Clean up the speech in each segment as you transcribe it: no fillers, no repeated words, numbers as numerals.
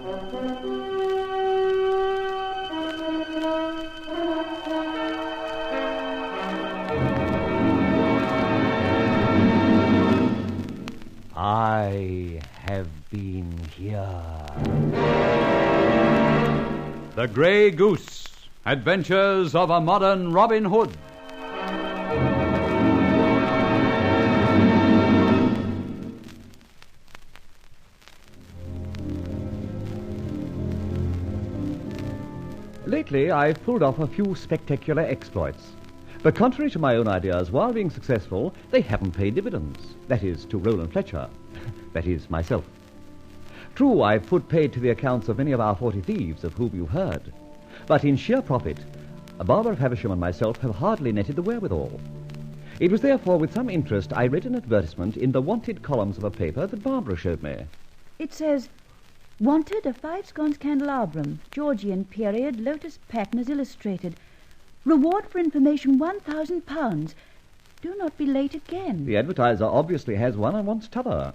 I have been here. The Grey Goose, Adventures of a Modern Robin Hood. Lately, I've pulled off a few spectacular exploits. But contrary to my own ideas, while being successful, they haven't paid dividends. That is, to Rolland Fletcher. That is, myself. True, I've put paid to the accounts of many of our 40 thieves, of whom you've heard. But in sheer profit, Barbara Havisham and myself have hardly netted the wherewithal. It was therefore with some interest I read an advertisement in the wanted columns of a paper that Barbara showed me. It says, "Wanted, a 5-sconce candelabrum, Georgian period, lotus pattern as illustrated. Reward for information, £1,000. Do not be late again." The advertiser obviously has one and wants t'other.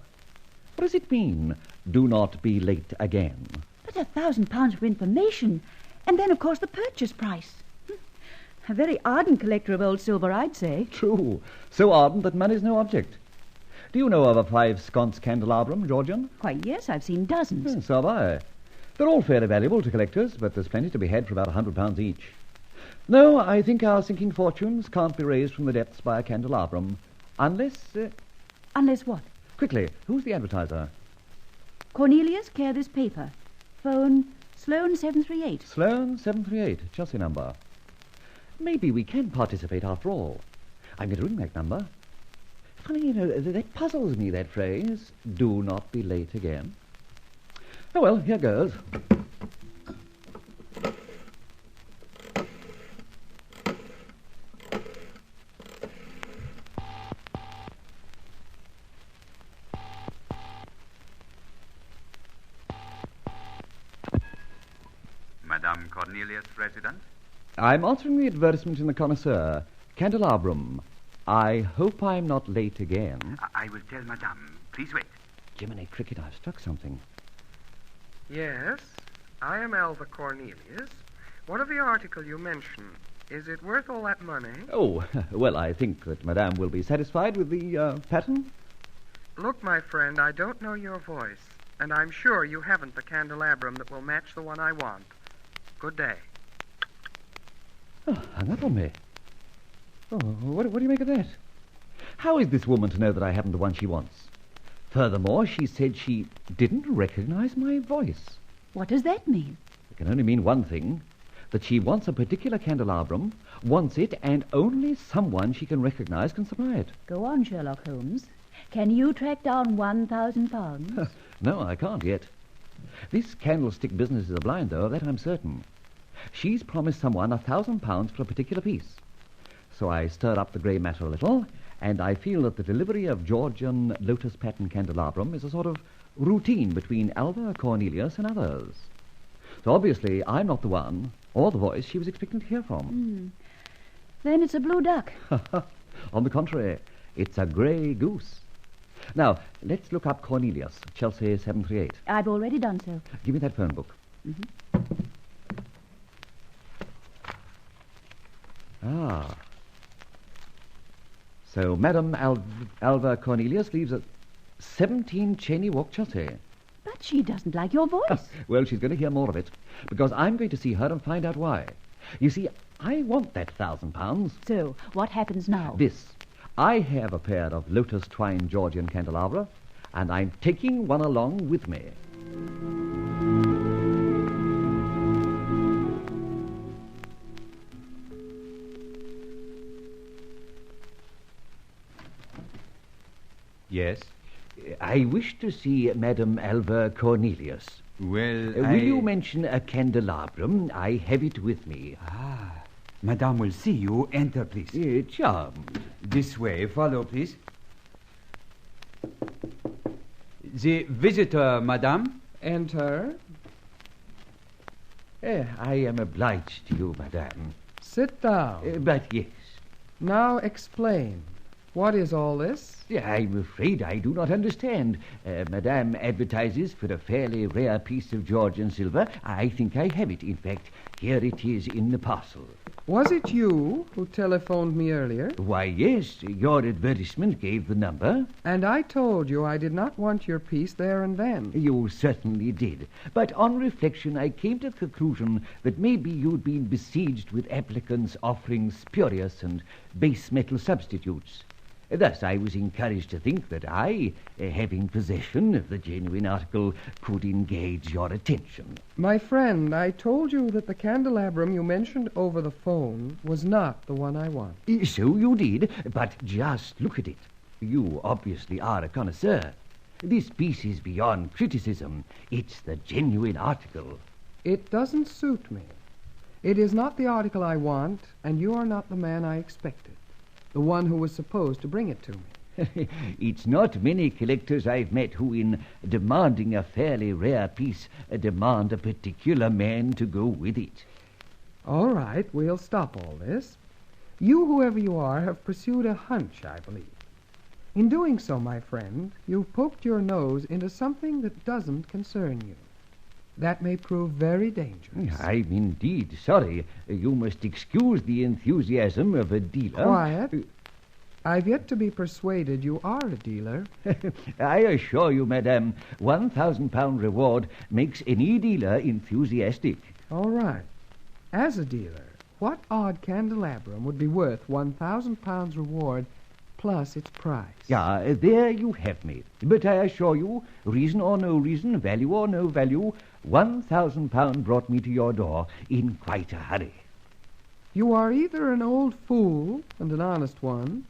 What does it mean, do not be late again? But £1,000 for information, and then, of course, the purchase price. A very ardent collector of old silver, I'd say. True, so ardent that money's no object. Do you know of a 5-sconce candelabrum, Georgian? Why, yes, I've seen dozens. So have I. They're all fairly valuable to collectors, but there's plenty to be had for about £100 each. No, I think our sinking fortunes can't be raised from the depths by a candelabrum. Unless... Unless what? Quickly, who's the advertiser? Cornelius, care this paper. Phone Sloane 738. Sloane 738, Chelsea number. Maybe we can participate after all. I'm going to ring that number. Funny, you know, that puzzles me, that phrase. Do not be late again. Oh, well, here goes. Madame Cornelius, resident? I'm answering the advertisement in the Connoisseur. Candelabrum. I hope I'm not late again. I will tell Madame. Please wait. Jiminy Cricket, I've struck something. Yes, I am Alva Cornelius. What of the article you mentioned? Is it worth all that money? Oh, well, I think that Madame will be satisfied with the pattern. Look, my friend, I don't know your voice, and I'm sure you haven't the candelabrum that will match the one I want. Good day. Oh, hung up on me. Oh, what do you make of that? How is this woman to know that I haven't the one she wants? Furthermore, she said she didn't recognize my voice. What does that mean? It can only mean one thing, that she wants a particular candelabrum, wants it, and only someone she can recognize can supply it. Go on, Sherlock Holmes. Can you track down £1,000? No, I can't yet. This candlestick business is a blind, though, of that I'm certain. She's promised someone £1,000 for a particular piece. So I stirred up the grey matter a little, and I feel that the delivery of Georgian lotus pattern candelabrum is a sort of routine between Alva Cornelius and others. So obviously I'm not the one, or the voice she was expecting to hear from. Then it's a blue duck. On the contrary, it's a grey goose. Now, let's look up Cornelius, Chelsea 738. I've already done so. Give me that phone book. Ah. So, Madame Alva Cornelius leaves at 17 Cheney Walk, Chelsea. But she doesn't like your voice. Well, she's going to hear more of it, because I'm going to see her and find out why. You see, I want that £1,000. So, what happens now? This. I have a pair of lotus twine Georgian candelabra, and I'm taking one along with me. Yes? I wish to see Madame Alva Cornelius. Well, Will you mention a candelabrum? I have it with me. Madame will see you. Enter, please. Charmed. This way. Follow, please. The visitor, Madame. Enter. I am obliged to you, Madame. Sit down. But yes. Now explain. What is all this? I'm afraid I do not understand. Madame advertises for a fairly rare piece of Georgian silver. I think I have it. In fact, here it is in the parcel. Was it you who telephoned me earlier? Why, yes, your advertisement gave the number. And I told you I did not want your piece there and then. You certainly did. But on reflection, I came to the conclusion that maybe you'd been besieged with applicants offering spurious and base metal substitutes. Thus, I was encouraged to think that I, having possession of the genuine article, could engage your attention. My friend, I told you that the candelabrum you mentioned over the phone was not the one I want. So you did, but just look at it. You obviously are a connoisseur. This piece is beyond criticism. It's the genuine article. It doesn't suit me. It is not the article I want, and you are not the man I expected. The one who was supposed to bring it to me. It's not many collectors I've met who, in demanding a fairly rare piece, demand a particular man to go with it. All right, we'll stop all this. You, whoever you are, have pursued a hunch, I believe. In doing so, my friend, you've poked your nose into something that doesn't concern you. That may prove very dangerous. I'm indeed sorry. You must excuse the enthusiasm of a dealer. Quiet. I've yet to be persuaded you are a dealer. I assure you, madame, £1,000 reward makes any dealer enthusiastic. All right. As a dealer, what odd candelabrum would be worth £1,000 reward plus its price? Yeah, there you have me. But I assure you, reason or no reason, value or no value, £1,000 brought me to your door in quite a hurry. You are either an old fool and an honest one,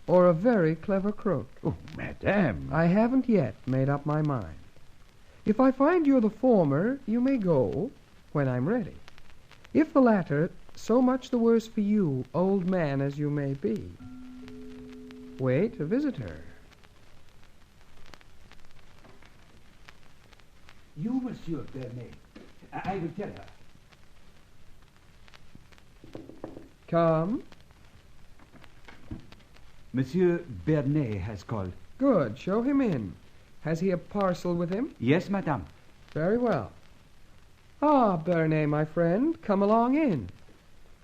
or a very clever crook. Oh, madame. I haven't yet made up my mind. If I find you're the former, you may go when I'm ready. If the latter, so much the worse for you, old man as you may be. Wait, a visitor. You, Monsieur Bernet. I will tell her. Come. Monsieur Bernet has called. Good. Show him in. Has he a parcel with him? Yes, madame. Very well. Ah, Bernet, my friend, come along in.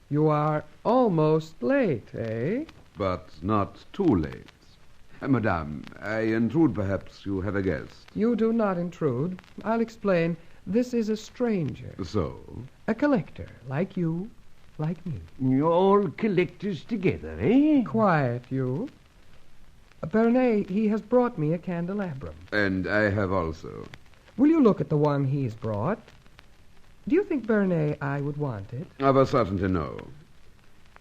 You are almost late, eh? But not too late. Madame, I intrude. Perhaps you have a guest. You do not intrude. I'll explain. This is a stranger. So? A collector, like you, like me. You're all collectors together, eh? Quiet, you. Bernet, he has brought me a candelabrum. And I have also. Will you look at the one he's brought? Do you think, Bernet, I would want it? Of a certainty, no.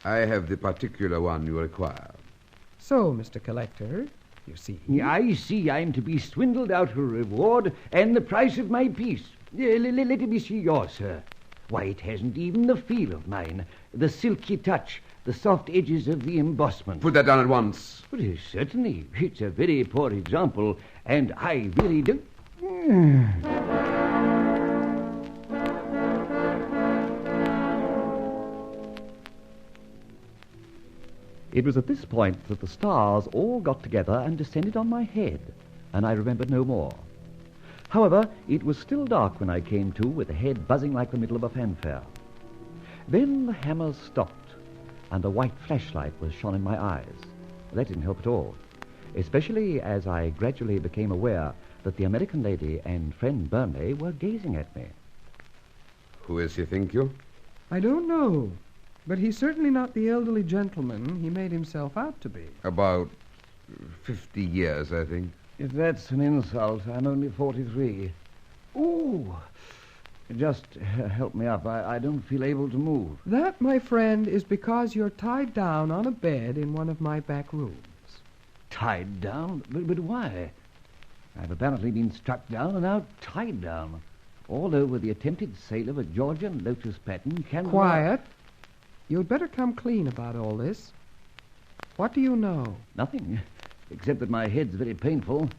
I have the particular one you require. So, Mr. Collector, you see. I see I'm to be swindled out of a reward and the price of my piece. Let me see yours, sir. Why, it hasn't even the feel of mine. The silky touch, the soft edges of the embossment. Put that down at once. But certainly, it's a very poor example, and I really don't... It was at this point that the stars all got together and descended on my head, and I remembered no more. However, it was still dark when I came to, with the head buzzing like the middle of a fanfare. Then the hammers stopped, and a white flashlight was shone in my eyes. That didn't help at all, especially as I gradually became aware that the American lady and friend Burnley were gazing at me. Who is he, think you? I don't know, but he's certainly not the elderly gentleman he made himself out to be. About 50 years, I think. If that's an insult, I'm only 43. Ooh! Just help me up. I don't feel able to move. That, my friend, is because you're tied down on a bed in one of my back rooms. Tied down? But why? I've apparently been struck down and now tied down. All over the attempted sale of a Georgian lotus pattern can... Quiet. You'd better come clean about all this. What do you know? Nothing, except that my head's very painful.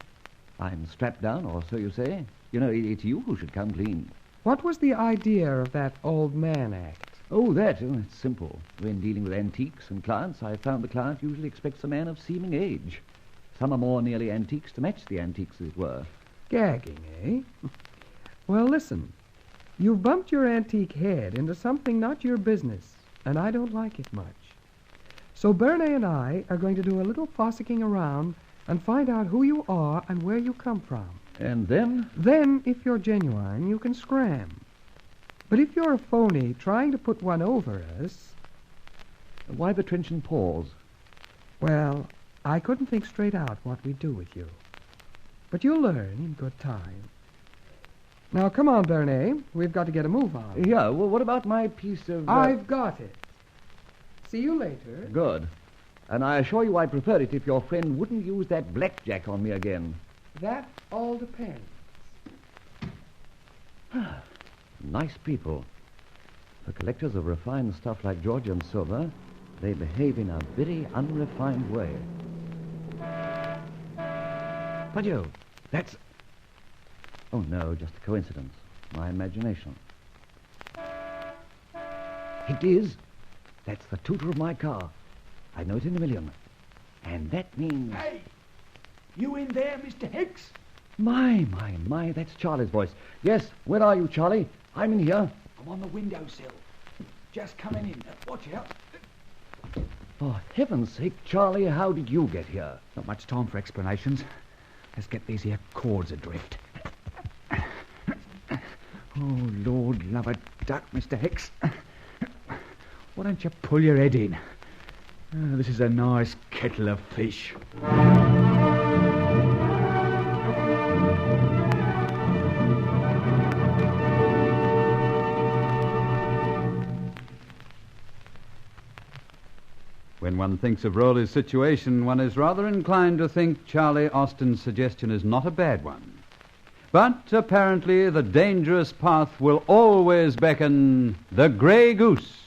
I'm strapped down, or so you say. You know, it's you who should come clean. What was the idea of that old man act? Oh, it's simple. When dealing with antiques and clients, I found the client usually expects a man of seeming age. Some are more nearly antiques to match the antiques, as it were. Gagging, eh? Well, listen. You've bumped your antique head into something not your business, and I don't like it much. So Bernie and I are going to do a little fossicking around and find out who you are and where you come from. And then? Then, if you're genuine, you can scram. But if you're a phony trying to put one over us... Why the trenchant pause? Well, I couldn't think straight out what we'd do with you. But you'll learn in good time. Now, come on, Bernie. We've got to get a move on. Yeah, well, what about my piece of... I've got it. See you later. Good. And I assure you I'd prefer it if your friend wouldn't use that blackjack on me again. That all depends. Nice people. For collectors of refined stuff like Georgian silver, they behave in a very unrefined way. But you, that's... Oh, no, just a coincidence. My imagination. It is. That's the tooter of my car. I know it in a million. And that means... Hey! You in there, Mr. Hicks? My, that's Charlie's voice. Yes, where are you, Charlie? I'm in here. I'm on the windowsill. Just coming in. Watch out. For heaven's sake, Charlie, how did you get here? Not much time for explanations. Let's get these here cords adrift. Oh, Lord love a duck, Mr. Hicks. Why don't you pull your head in? Oh, this is a nice kettle of fish. When one thinks of Rowley's situation, one is rather inclined to think Charlie Austin's suggestion is not a bad one. But apparently the dangerous path will always beckon the Grey Goose.